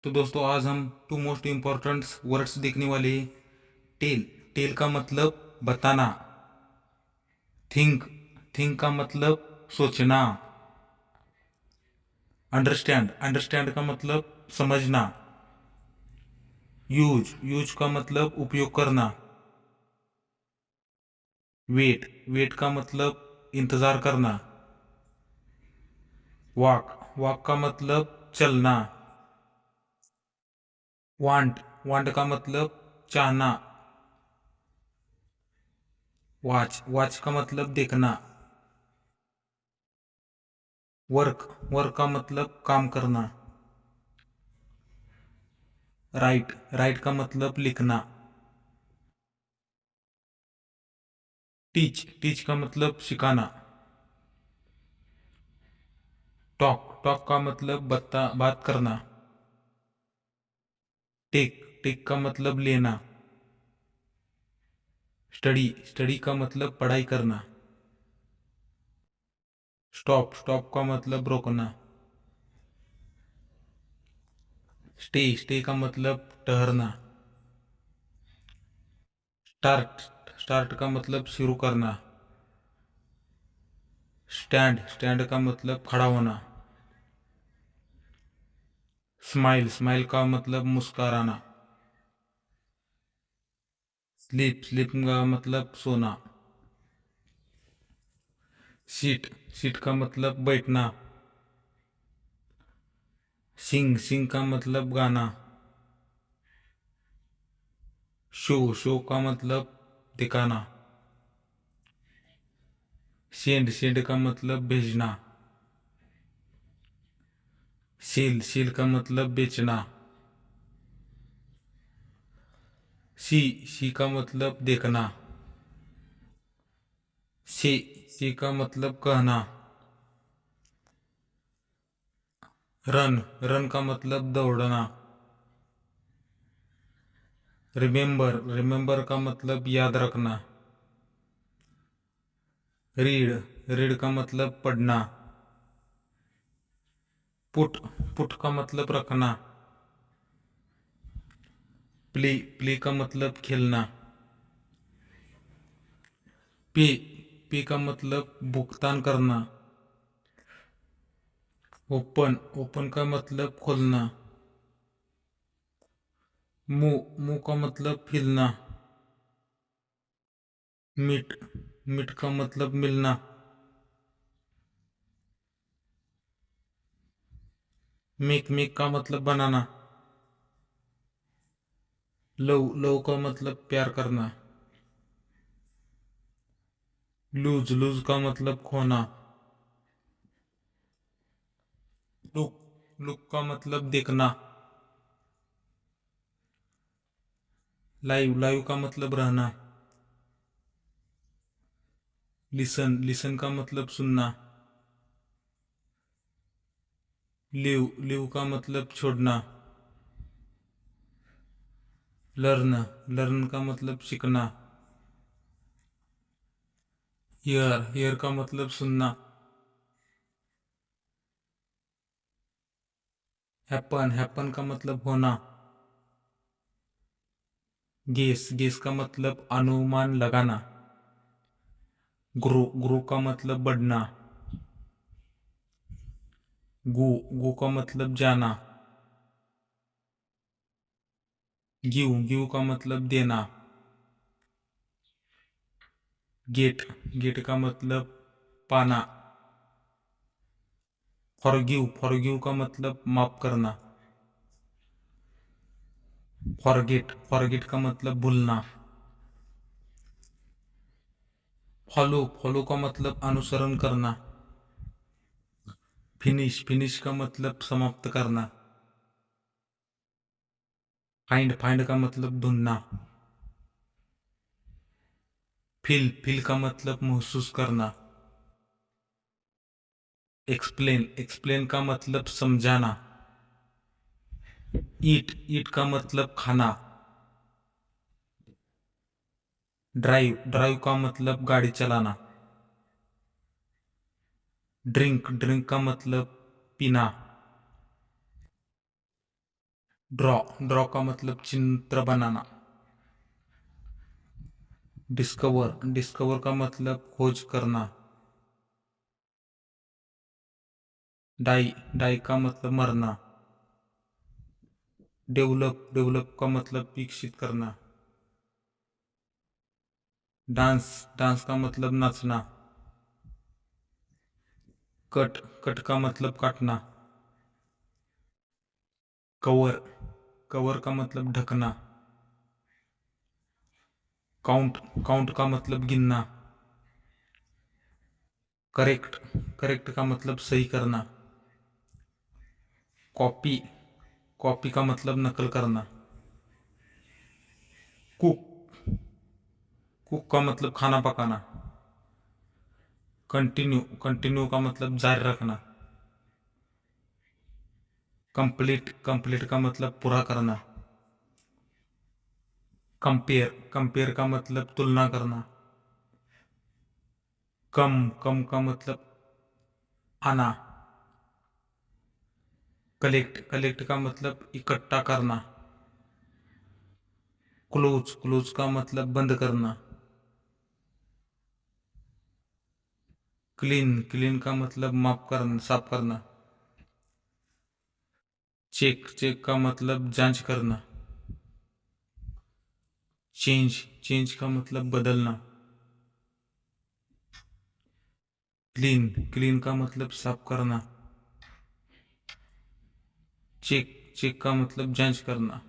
तो दोस्तों आज हम टू मोस्ट इम्पॉर्टेंट वर्ड्स देखने वाले हैं। टेल। टेल का मतलब बताना। थिंक। थिंक का मतलब सोचना। अंडरस्टैंड। अंडरस्टैंड का मतलब समझना। यूज। यूज का मतलब उपयोग करना। वेट। वेट का मतलब इंतजार करना। वॉक। वॉक का मतलब चलना। वांट। वांट का मतलब चाहना। वॉच। वॉच का मतलब देखना। वर्क। वर्क का मतलब काम करना। राइट। राइट का मतलब लिखना। टीच। टीच का मतलब सिखाना। टॉक। टॉक का मतलब बात करना। टेक। टेक का मतलब लेना। स्टडी। स्टडी का मतलब पढ़ाई करना। स्टॉप। स्टॉप का मतलब रोकना। स्टे। स्टे का मतलब ठहरना। स्टार्ट। स्टार्ट का मतलब शुरू करना। स्टैंड। स्टैंड का मतलब खड़ा होना। स्माइल। स्माइल का मतलब मुस्कुराना। स्लीप। स्लीप का मतलब सोना। सीट। सीट का मतलब बैठना। सिंग। सिंग का मतलब गाना। शो। शो का मतलब दिखाना। सेंड। सेंड का मतलब भेजना। सेल। सेल का मतलब बेचना। सी। सी का मतलब देखना। से। से का मतलब कहना। रन। रन का मतलब दौड़ना। रिमेंबर। रिमेंबर का मतलब याद रखना। रीड। रीड का मतलब पढ़ना। पुट। पुट का मतलब रखना। प्ले। प्ले का मतलब खेलना। पे। पे का मतलब भुगतान करना। ओपन। ओपन का मतलब खोलना। मुंह। मुंह का मतलब हिलना। मीट। मीट का मतलब मिलना। मेक। मेक का मतलब बनाना। लव। लव का मतलब प्यार करना। लूज। लूज का मतलब खोना। लुक। लुक का मतलब देखना। लाइव। लाइव का मतलब रहना। लिसन। लिसन का मतलब सुनना। लिव। लिव का मतलब छोड़ना। लर्न। लर्न का मतलब सीखना। हियर। हियर का मतलब सुनना। हैपन। हैपन का मतलब होना। गेस। गेस का मतलब अनुमान लगाना। ग्रो। ग्रो का मतलब बढ़ना। गो। गो का मतलब जाना। गिव। गिव का मतलब देना। गेट। गेट का मतलब पाना। फॉरगिव। फॉरगिव का मतलब माफ करना। फॉरगेट। फॉरगेट का मतलब भूलना। फॉलो। फॉलो का मतलब अनुसरण करना। फिनिश। फिनिश का मतलब समाप्त करना। फाइंड। फाइंड का मतलब ढूंढना। फील। फील का मतलब महसूस करना। एक्सप्लेन। एक्सप्लेन का मतलब समझाना। ईट। ईट का मतलब खाना। ड्राइव। ड्राइव का मतलब गाड़ी चलाना। ड्रिंक। ड्रिंक का मतलब पीना। ड्रॉ ड्रॉ का मतलब चित्र बनाना। डिस्कवर डिस्कवर का मतलब खोज करना। डाई डाई का मतलब मरना। डेवलप डेवलप का मतलब विकसित करना। डांस डांस का मतलब नाचना। कट कट का मतलब काटना। कवर कवर का मतलब ढकना। काउंट काउंट का मतलब गिनना। करेक्ट करेक्ट का मतलब सही करना। कॉपी कॉपी का मतलब नकल करना। कुक कुक का मतलब खाना पकाना। कंटिन्यू कंटिन्यू का मतलब जारी रखना। कंप्लीट कंप्लीट का मतलब पूरा करना। कंपेयर कंपेयर का मतलब तुलना करना। कम कम का मतलब आना। कलेक्ट कलेक्ट का मतलब इकट्ठा करना। क्लोज क्लोज का मतलब बंद करना। क्लीन क्लीन का मतलब माफ करना साफ करना। चेक चेक का मतलब जांच करना। चेंज चेंज का मतलब बदलना। क्लीन क्लीन का मतलब साफ करना। चेक चेक का मतलब जांच करना।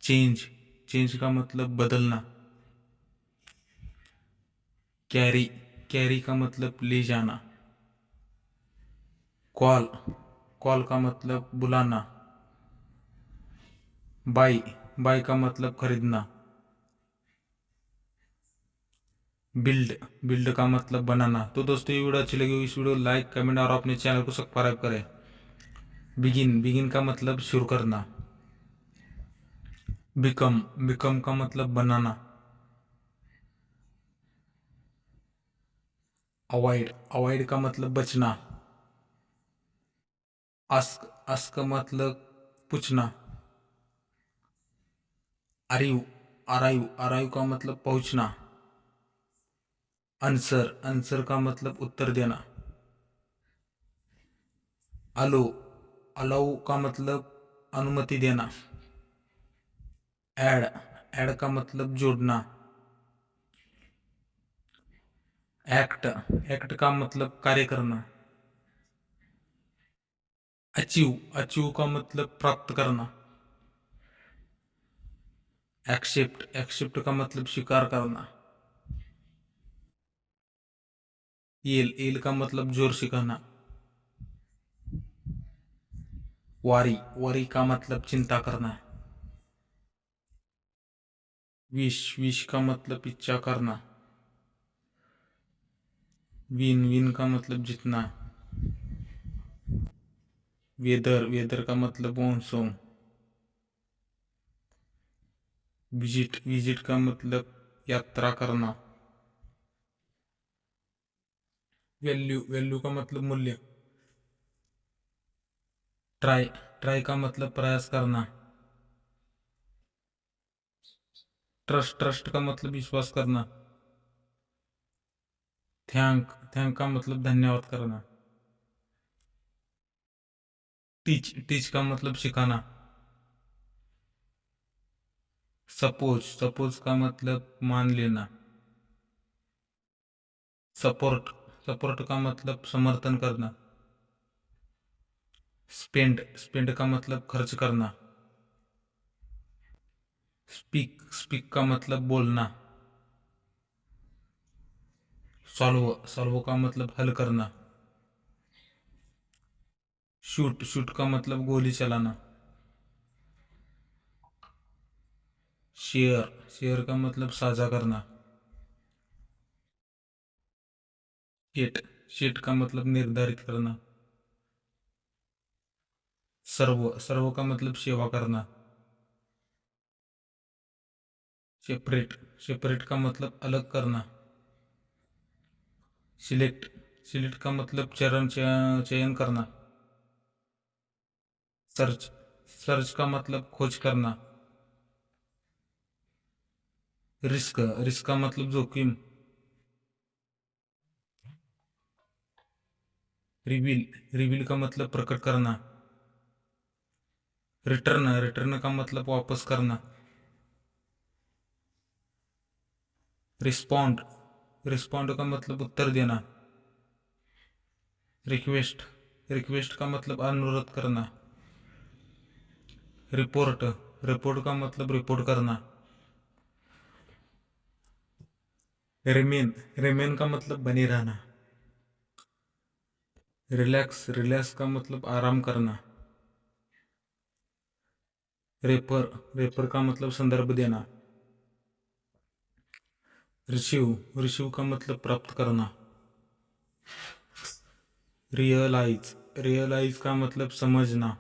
चेंज चेंज का मतलब बदलना। कैरी कैरी का मतलब ले जाना। कॉल कॉल का मतलब बुलाना। बाई बाई का मतलब खरीदना। बिल्ड बिल्ड का मतलब बनाना। तो दोस्तों ये वीडियो अच्छी लगी हो इस वीडियो लाइक कमेंट और अपने चैनल को सब्सक्राइब करें। बिगिन बिगिन का मतलब शुरू करना। बिकम बिकम का मतलब बनाना। अवॉइड अवॉइड का मतलब बचना। आस्क आस्क का मतलब पूछना। अराइव अराइव अराइव का मतलब पहुंचना। आंसर आंसर का मतलब उत्तर देना। अलो अलाउ का मतलब अनुमति देना। ऐड ऐड का मतलब जोड़ना। एक्ट एक्ट का मतलब कार्य करना। अचीव अचीव का मतलब प्राप्त करना। एक्सेप्ट एक्सेप्ट का मतलब स्वीकार करना। एल एल का मतलब जोर से कहना। वारी वारी का मतलब चिंता करना। विश विश का मतलब इच्छा करना। विन विन का मतलब जीतना। वेदर वेदर का मतलब मौसम। विजिट विजिट का मतलब यात्रा करना। वैल्यू वैल्यू का मतलब मूल्य। ट्राई ट्राई का मतलब प्रयास करना। ट्रस्ट ट्रस्ट का मतलब विश्वास करना। थैंक थैंक का मतलब धन्यवाद करना। टीच टीच का मतलब सिखाना। सपोज सपोज का मतलब मान लेना। सपोर्ट सपोर्ट का मतलब समर्थन करना। स्पेंड स्पेंड का मतलब खर्च करना। स्पीक स्पीक का मतलब बोलना। सॉल्व सॉल्व का मतलब हल करना। शूट शूट का मतलब गोली चलाना। शेयर शेयर का मतलब साझा करना। शेट शेट का मतलब निर्धारित करना। सर्व सर्व का मतलब सेवा करना। सेपरेट सेपरेट का मतलब अलग करना। सिलेक्ट सिलेक्ट का मतलब चयन करना। सर्च सर्च का मतलब खोज करना। रिस्क रिस्क का मतलब जोखिम। रिवील रिवील का मतलब प्रकट करना। रिटर्न रिटर्न का मतलब वापस करना। रिस्पॉन्ड रिस्पॉन्ड का मतलब उत्तर देना। रिक्वेस्ट रिक्वेस्ट का मतलब अनुरोध करना। रिपोर्ट रिपोर्ट का मतलब रिपोर्ट करना। रिमेन रिमेन का मतलब बने रहना। रिलैक्स रिलैक्स का मतलब आराम करना। रेफर रेफर का मतलब संदर्भ देना। रिसीव रिसीव का मतलब प्राप्त करना। रियलाइज रियलाइज का मतलब समझना।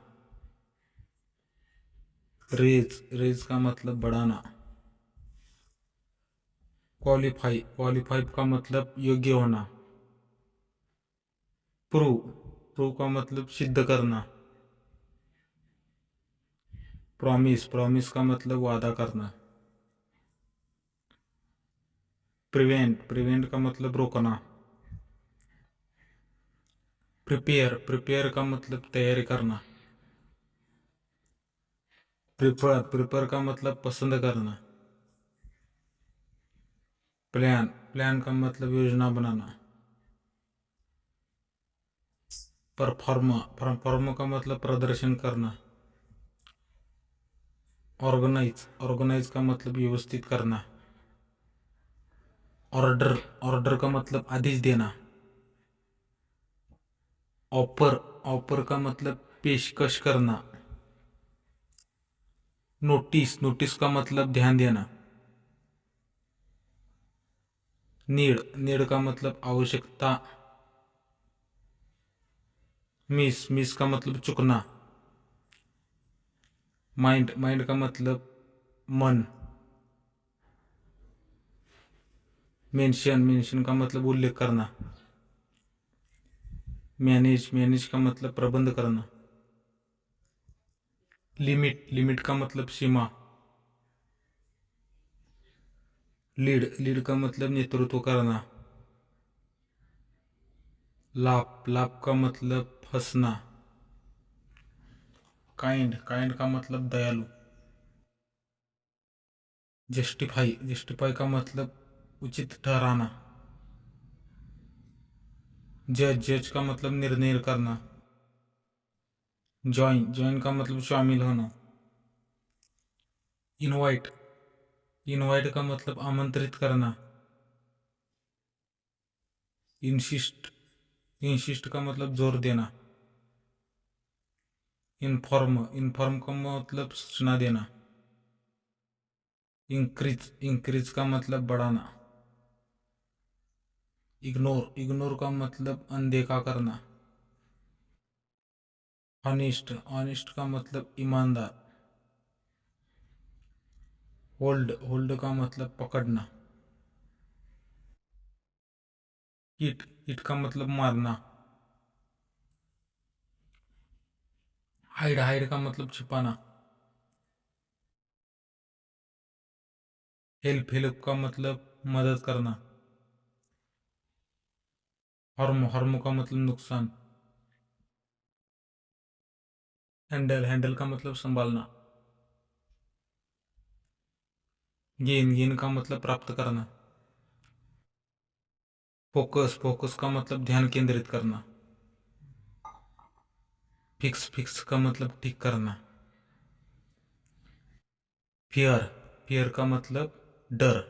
रेज रेज का मतलब बढ़ाना। क्वालिफाई क्वालिफाई का मतलब योग्य होना। प्रूव प्रूव का मतलब सिद्ध करना। प्रॉमिस प्रॉमिस का मतलब वादा करना। प्रिवेंट प्रिवेंट का मतलब रोकना। प्रिपेयर प्रिपेयर का मतलब तैयारी करना। प्रिफर प्रिफर का मतलब पसंद करना। प्लान प्लान का मतलब योजना बनाना। परफॉर्म परफॉर्म का मतलब प्रदर्शन करना। ऑर्गेनाइज ऑर्गेनाइज का मतलब व्यवस्थित करना। ऑर्डर ऑर्डर का मतलब आदेश देना। ऑफर ऑफर का मतलब पेशकश करना। नोटिस नोटिस का मतलब ध्यान देना। नीड नीड का मतलब आवश्यकता। मिस मिस का मतलब चुकना। माइंड माइंड का मतलब मन। मेंशन मेंशन का मतलब उल्लेख करना। मैनेज मैनेज का मतलब प्रबंध करना। लिमिट लिमिट का मतलब सीमा। लीड लीड का मतलब नेतृत्व करना। लाभ लाभ का मतलब हंसना। काइंड काइंड का मतलब दयालु। जस्टिफाई जस्टिफाई का मतलब उचित ठहराना। जज जज का मतलब निर्णय करना। ज्वाइन ज्वाइन का मतलब शामिल होना। इनवाइट इनवाइट का मतलब आमंत्रित करना। इंसिस्ट इंसिस्ट का मतलब जोर देना। इन्फॉर्म इन्फॉर्म का मतलब सूचना देना। इंक्रीज इंक्रीज का मतलब बढ़ाना। इग्नोर इग्नोर का मतलब अनदेखा करना। ऑनेस्ट ऑनेस्ट का मतलब ईमानदार। होल्ड होल्ड का मतलब पकड़ना। हिट हिट का मतलब मारना। हाइड हाइड का मतलब छिपाना। हेल्प हेल्प का मतलब मदद करना। हर्म हर्म का मतलब नुकसान। हैंडल हैंडल का मतलब संभालना। गेन गेन का मतलब प्राप्त करना। फोकस फोकस का मतलब ध्यान केंद्रित करना। फिक्स फिक्स का मतलब ठीक करना। फियर फियर का मतलब डर।